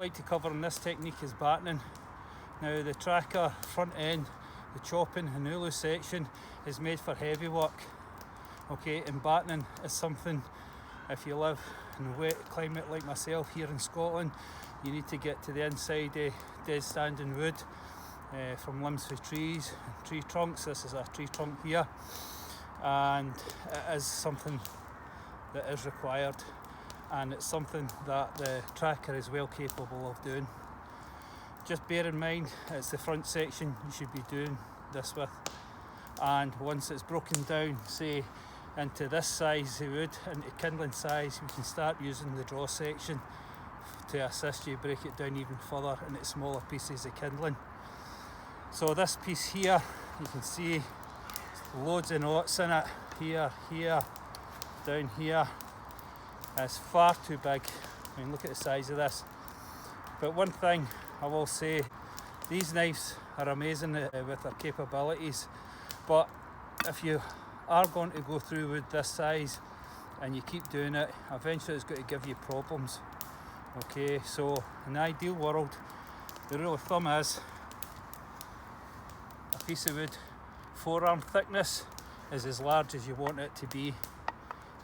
I'd like to cover in this technique is batoning. Now the tracker front end, the chopping and hulu section is made for heavy work. Okay, and batoning is something, if you live in a wet climate like myself here in Scotland, you need to get to the inside dead standing wood from limbs of trees and tree trunks. This is a tree trunk here, and it is something that is required, and it's something that the tracker is well capable of doing. Just bear in mind it's the front section you should be doing this with, and once it's broken down, say into this size of wood, into kindling size, we can start using the draw section to assist you break it down even further into smaller pieces of kindling. So this piece here, you can see loads of knots in it, here, down here. It's far too big. I mean, look at the size of this. But one thing I will say, these knives are amazing with their capabilities, but if you are going to go through wood this size and you keep doing it, eventually it's going to give you problems. Okay, so in the ideal world, the rule of thumb is a piece of wood forearm thickness is as large as you want it to be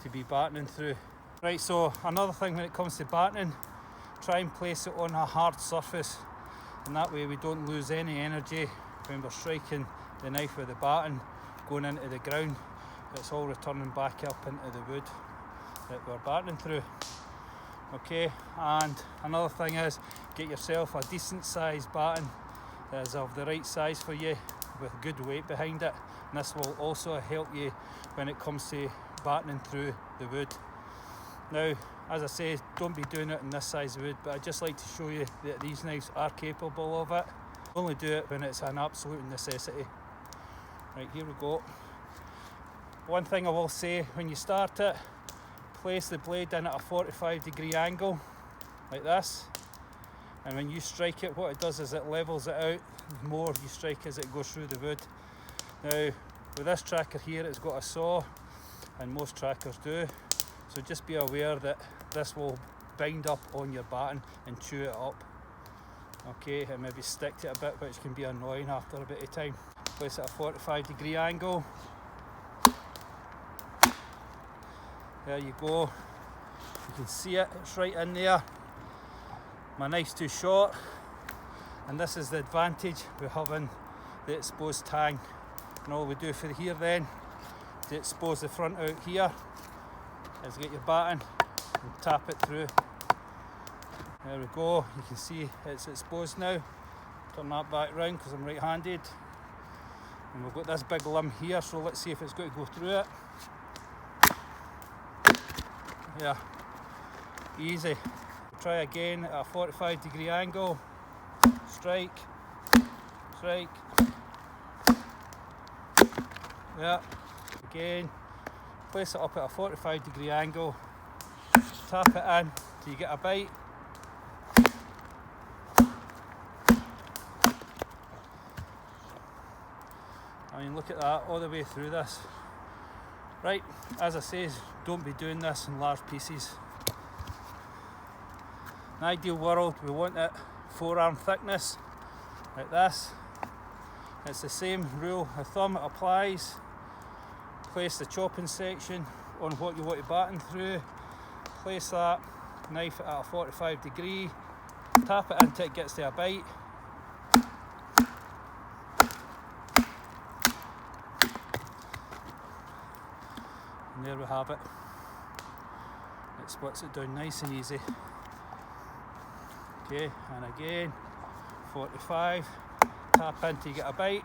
batoning through. Right, so another thing when it comes to batoning, try and place it on a hard surface, and that way we don't lose any energy when we're striking the knife with the baton going into the ground. It's all returning back up into the wood that we're batoning through. Okay, and another thing is, get yourself a decent sized baton that is of the right size for you with good weight behind it, and this will also help you when it comes to batoning through the wood. Now, as I say, don't be doing it in this size of wood, but I'd just like to show you that these knives are capable of it. Only do it when it's an absolute necessity. Right, here we go. One thing I will say, when you start it, place the blade in at a 45-degree angle, like this. And when you strike it, what it does is it levels it out. The more you strike as it goes through the wood. Now, with this tracker here, it's got a saw, and most trackers do. So just be aware that this will bind up on your baton and chew it up. Okay, and maybe stick to it a bit, which can be annoying after a bit of time. Place it at a 45-degree angle. There you go. You can see it, it's right in there. My knife's too short, and this is the advantage with having the exposed tang. And all we do for here then, to expose the front out here, is get your baton and tap it through. There we go, you can see it's exposed now. Turn that back round because I'm right-handed. And we've got this big limb here, so let's see if it's going to go through it. Yeah, easy. Try again at a 45-degree angle. Strike. Yeah, again. Place it up at a 45-degree angle. Tap it in till you get a bite. I mean, look at that, all the way through this. Right, as I say, don't be doing this in large pieces. In the ideal world, we want it forearm thickness, like this. It's the same rule of thumb, it applies. Place the chopping section on what you want to baton through. Place that knife at a 45-degree. Tap it until it gets to a bite. And there we have it. It splits it down nice and easy. Okay, and again, 45, tap in till you get a bite.